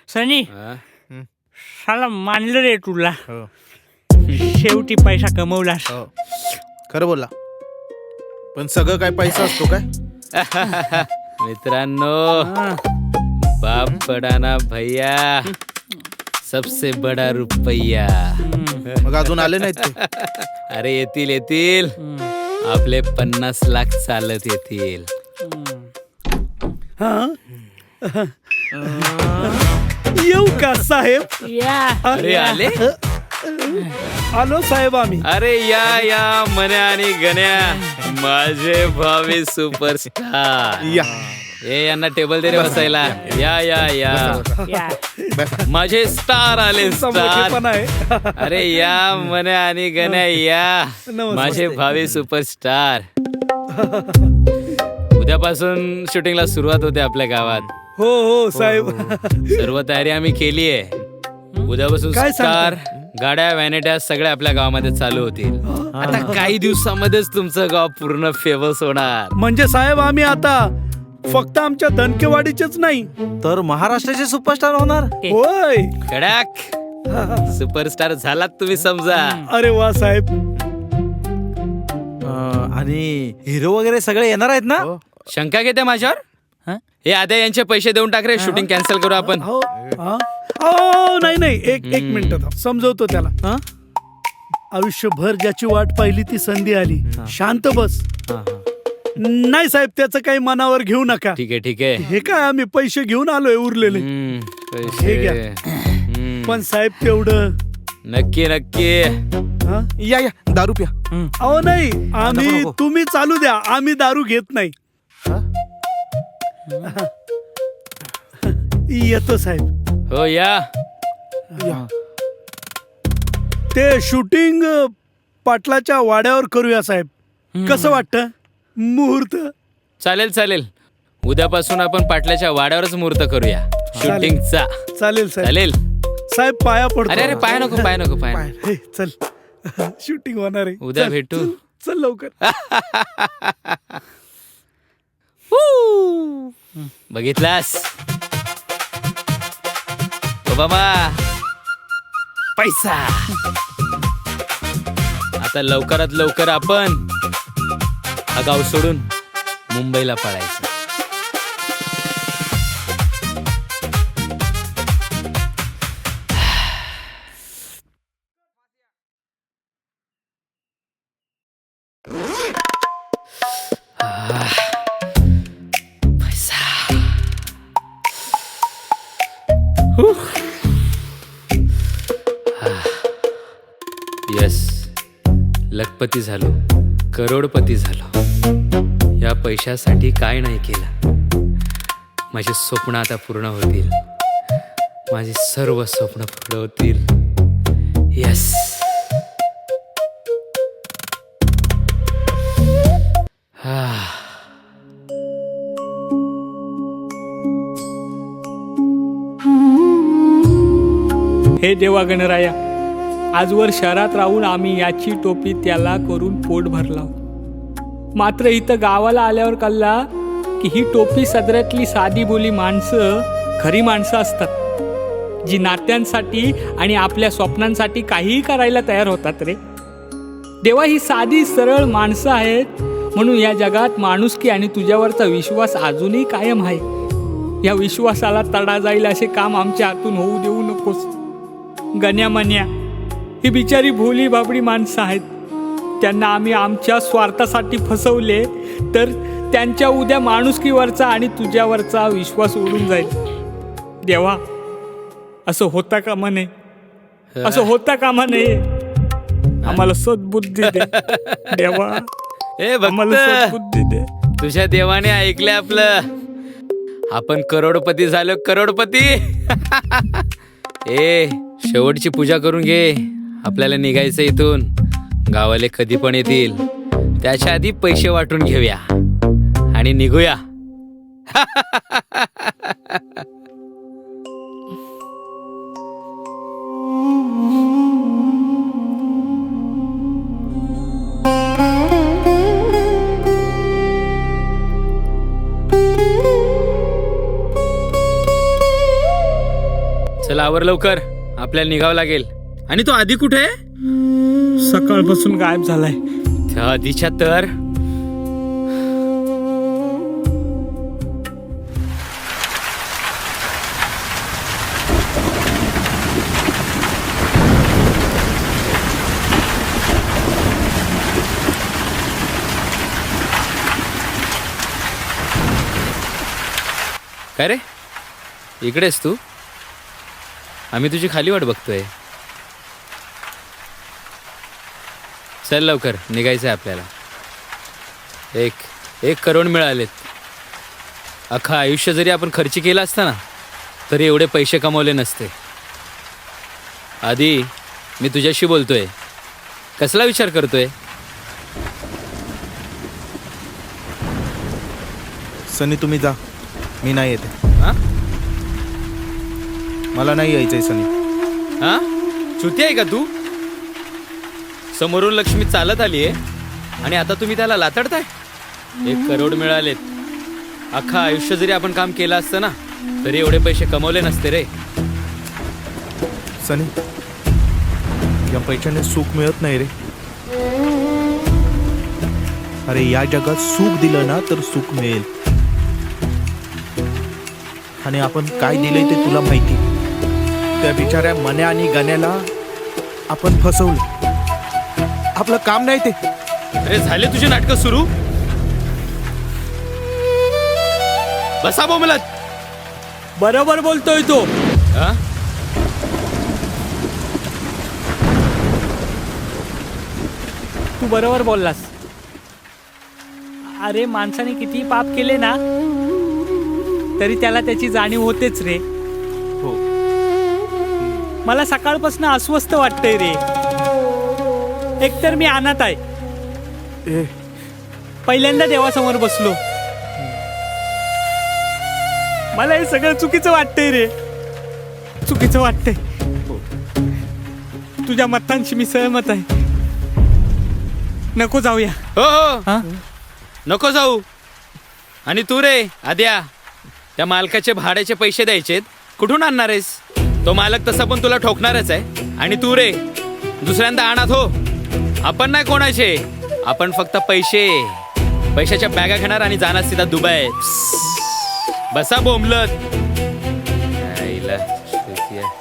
सनी साला मानलं रे तुला. हो. शेवटी पैसा कमवलास. हो. खरं बोला. पण सगळं काय पैसा असतो काय? मित्रांनो, बाप बडा ना भैया, सबसे बडा रुपया. मग अजून आले नाहीत ते? अरे येतील येतील, आपले 50 लाख चालत येतील. येऊ का साहेब? या अरे आले? आलो साहेब आम्ही. अरे या मन्या आणि गण्या, माझे भावी सुपरस्टार. या ए यांना टेबल दे रे बसायला. या या माझे स्टार आले, स्टार. मोठेपणा आहे. अरे या मन्या आणि गण्या, या नमस्ते. माझे भावी सुपरस्टार. उद्यापासून शूटिंगला सुरुवात होते आपल्या गावात. हो हो साहेब. सर्व तयारी आम्ही केली आहे. उद्यापासून काय स्टार गाड्या व्हॅनिट्या सगळ्या आपल्या गावामध्ये चालू होतील. आता काही दिवसामध्येच तुमचं गाव पूर्ण फेमस होणार. म्हणजे साहेब आम्ही आता फक्त आमच्या धनकेवाडीचेच नाही, तर महाराष्ट्राचे सुपरस्टार होणार. होय. कडक सुपरस्टार झालात तुम्ही समजा. अरे वा साहेब. आणि हिरो वगैरे सगळे येणार आहेत ना? शंका घेते माझ्यावर? हे आद्या यांचे पैसे देऊन टाक रे, शूटिंग कॅन्सल करू आपण. हो हा? हो, नाही एक मिनिट थांब. समजवतो त्याला. आयुष्यभर ज्याची वाट पाहिली ती संधी आली. शांत बस. नाही साहेब, त्याचं काही मनावर घेऊ नका. ठीक आहे. हे काय आम्ही पैसे घेऊन आलोय उरलेले. हे घ्या. पण साहेब तेवढं नक्की हा? या दारू प्या. अहो नाही, आम्ही नको. तुम्ही चालू द्या, आम्ही दारू घेत नाही. येतो साहेब. हो या. ते शूटिंग पाटलाच्या वाड्यावर करूया साहेब. कसं वाटतं? मुहूर्त चालेल. उद्यापासून आपण पाटल्याच्या वाड्यावरच मुहूर्त करूया शूटिंगचा. चालेल साहेब. चालेल. साहेब पाया पडतो. अरे पाय नको. हे, चल शूटिंग होणार आहे. उद्या चल, भेटू. चल लवकर. बघितलास बाबा, पैसा. आता लवकरात लवकर आपण हा गाव सोडून मुंबईला पळायचं. यस, लखपती झालो, करोडपती झालो. या पैशासाठी काय नाही केलं. माझे स्वप्न आता पूर्ण होतील. माझी सर्व स्वप्न पूर्ण होतील. यस. हे देवा गणराया, आजवर शहरात राहून आम्ही याची टोपी त्याला करून पोट भरला. मात्र इथं गावाला आल्यावर कळला की ही टोपी सदऱ्यातली साधी बोली माणसं खरी माणसं असतात, जी नात्यांसाठी आणि आपल्या स्वप्नांसाठी काहीही करायला तयार होतात रे. देवा, ही साधी सरळ माणसं आहेत म्हणून या जगात माणुसकी आणि तुझ्यावरचा विश्वास अजूनही कायम आहे. या विश्वासाला तडा जाईल असे काम आमच्या हातून होऊ देऊ नकोस. गण्या मन्या ही बिचारी भोली बाबडी माणसं आहेत. त्यांना आम्ही आमच्या स्वार्थासाठी फसवले तर त्यांच्या उद्या माणुसकीवरचा आणि तुझ्यावरचा विश्वास उडून जाईल. देवा, असं होता कामा नये. असं होता कामा नये. आम्हाला सद्बुद्धी दे देवा. आम्हाला सद्बुद्धी दे. तुझ्या देवाने ऐकलं आपलं. आपण करोडपती झालो, करोडपती. शेवटची पूजा करून घे. आपल्याला निघायचं इथून. गावाले कधी पण येतील, त्याच्या आधी पैसे वाटून घेऊया आणि निघूया. चल आवर लवकर, आपल्याला निघावं लागेल. आणि तो आधी कुठे आहे? सकाळपासून गायब झालाय. त्या आधीच्या तर काय रे, इकडेस तू? आम्ही तुझी खाली वाट बघतोय. चल लवकर, निघायचं आहे आपल्याला. 1 करोड मिळालेत. अख्खं आयुष्य जरी आपण खर्च केला असता ना, तरी एवढे पैसे कमवले नसते. आधी मी तुझ्याशी बोलतोय, कसला विचार करतोय? सनी तुम्ही जा, मी नाही येते. हा मला नाही यायचंय सनी. हा चुती आहे का तू? समोरून लक्ष्मी चालत आली आहे आणि आता तुम्ही त्याला लातडताय. 1 करोड मिळालेत. अख्खा आयुष्य जरी आपण काम केलं असतं ना, तरी एवढे पैसे कमवले नसते रे. सनी, या पैशाने सुख मिळत नाही रे. अरे या जगात सुख दिलं ना तर सुख मिळेल. आणि आपण काय दिलंय ते तुला माहिती. त्या बिचाऱ्या मन्या आणि गण्याला आपण फसवलं. आपलं काम नाही ते. अरे झाले तुझे नाटकं सुरू. बसा बोमलत. बरोबर बोलतोय तो. हा तू बरोबर बोललास. अरे माणसाने किती पाप केले ना, तरी त्याला त्याची जाणीव होतेच रे. हो. मला सकाळपासून अस्वस्थ वाटतंय रे. एकतर मी अनाथ आहे. ए, पहिल्यांदा देवासमोर बसलो. मला हे सगळं चुकीचं वाटतंय रे. चुकीचं वाटतंय. तुझ्या मतांशी मी सहमत आहे. नको जाऊया. हो हो, हा? नको जाऊ. आणि तू रे आद्या, त्या मालकाचे भाड्याचे पैसे द्यायचेत, कुठून आणणार आहेस? तो मालक तसा पण तुला ठोकणारच आहे. आणि तू रे दुसऱ्यांदा अनाथ हो. आपण नाही कोणाचे, आपण फक्त पैशाच्या बॅगा घेणार आणि जाणार सीधा दुबई. बसा बोंबलत. आईला शेती आहे.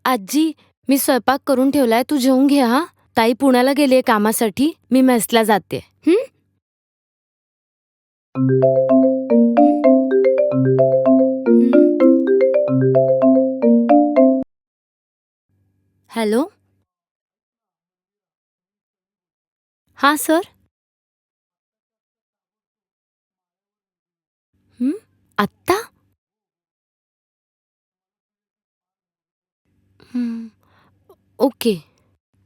आजी, मी स्वयंपाक करून ठेवलाय, तू जेवून घे. हा, ताई पुण्याला गेलीये कामासाठी, मी मेसला जाते. हॅलो. हा सर. आत्ता? ओके,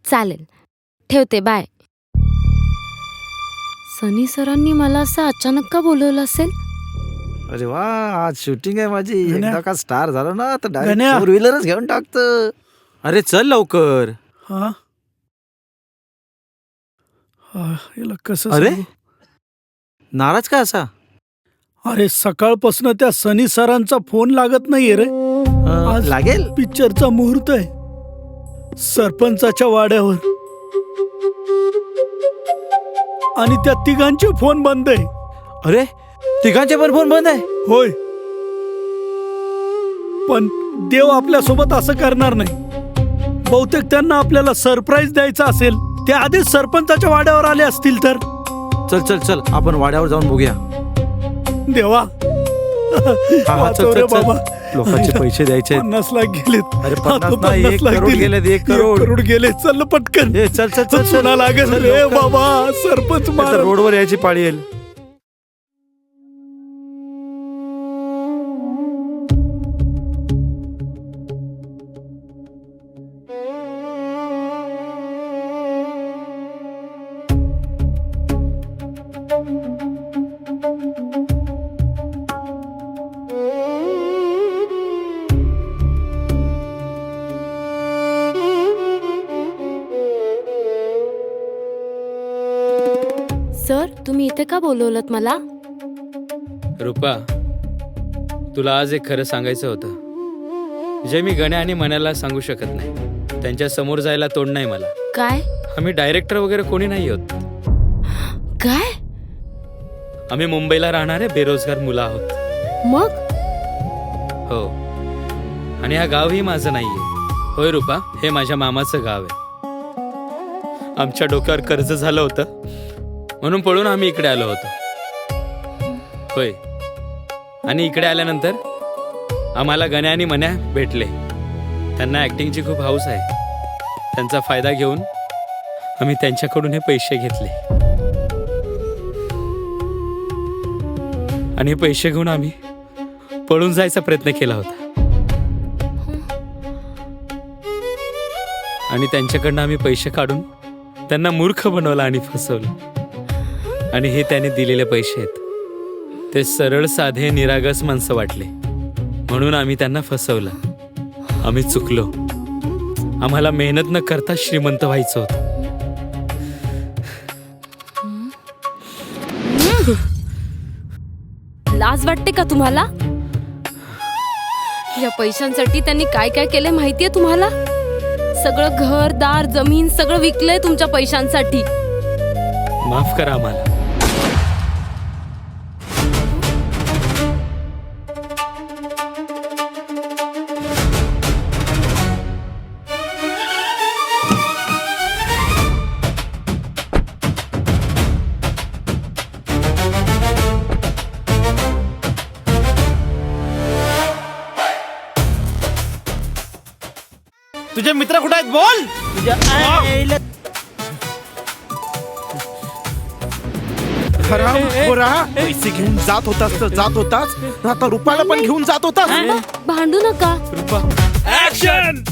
चालेल. ठेवते, बाय. सनी सरांनी मला असं अचानक का बोलवलं असेल? अरे वा, आज शूटिंग आहे माझी. गण्या. एकदा का स्टार झालो ना तर गण्या. डायरेक्ट 4 व्हीलरच घेऊन टाकतो. अरे चल लवकर. हा याला कसं अरे? सांगू? नाराज का असा? अरे सकाळपासून त्या सनी सरांचा फोन लागत नाहीये रे. आज लागेल. पिक्चरचा मुहूर्त आहे सरपंचाच्या वाड्यावर, आणि त्या तिघांचे फोन बंद आहे. अरे तिघांचे पण फोन बंद आहे? होय, पण देव आपल्या सोबत असं करणार नाही. बहुतेक त्यांना आपल्याला सरप्राईज द्यायचा असेल. ते आधीच सरपंचाच्या वाड्यावर आले असतील तर. चल चल चल, आपण वाड्यावर जाऊन बघूया. देवा, हा, वाचव चल रे चल चल. बाबा. लोकांचे पैसे द्यायचे आहेत. 50 लाख गेलेत. अरे आता 50 नाही, 50 1 लाख करोड दिले. गेलेत. 1 1 करोड. करोड गेले. चल पटकन. ए, चल चल चल चल. चुना लागेल चल, रे लवकर. बाबा. सरपंच नाही तर मार. रोडवर यायची पाळी येईल. सर तुम्ही इथे का बोलवलत मला? रुपा, तुला आज एक खरं सांगायचं होतं जे मी गण्या आणि मन्याला सांगू शकत नाही. त्यांच्या समोर जायला तोंड नाही मला. काय आम्ही डायरेक्टर वगैरे कोणी नाही आहोत. काय आम्ही मुंबईला राहणारे बेरोजगार मुलं आहोत. मग? हो, आणि हा गावही माझं नाहीये. होय रुपा, हे माझ्या मामाचं गाव आहे. आमच्या डोक्यावर कर्ज झालं होतं म्हणून पळून आम्ही इकडे आलो होतो. होय, आणि इकडे आल्यानंतर आम्हाला गण्या आणि मन्या भेटले. त्यांना ऍक्टिंगची खूप हौस आहे. त्यांचा फायदा घेऊन आम्ही त्यांच्याकडून हे पैसे घेतले आणि हे पैसे घेऊन आम्ही पळून जायचा प्रयत्न केला होता. आणि त्यांच्याकडनं आम्ही पैसे काढून त्यांना मूर्ख बनवलं आणि फसवलं. आणि हे त्याने दिलेले पैसे आहेत. ते सरळ साधे निरागस माणसं वाटले म्हणून आम्ही त्यांना फसवलं. आम्ही चुकलो. आम्हाला मेहनत न करता श्रीमंत व्हायचं होतं. लाज वाटते का तुम्हाला? या पैशांसाठी त्यांनी काय काय केले माहितीये तुम्हाला? सगळं घर दार जमीन सगळं विकलंय तुमच्या पैशांसाठी. माफ करा आम्हाला. तुझे मित्र कुठे आहेत बोल. पैसे घेऊन जात होतास तर जात होतास, आता रुपाला पण घेऊन जात होतास. भांडू नका. रुपा, ऍक्शन.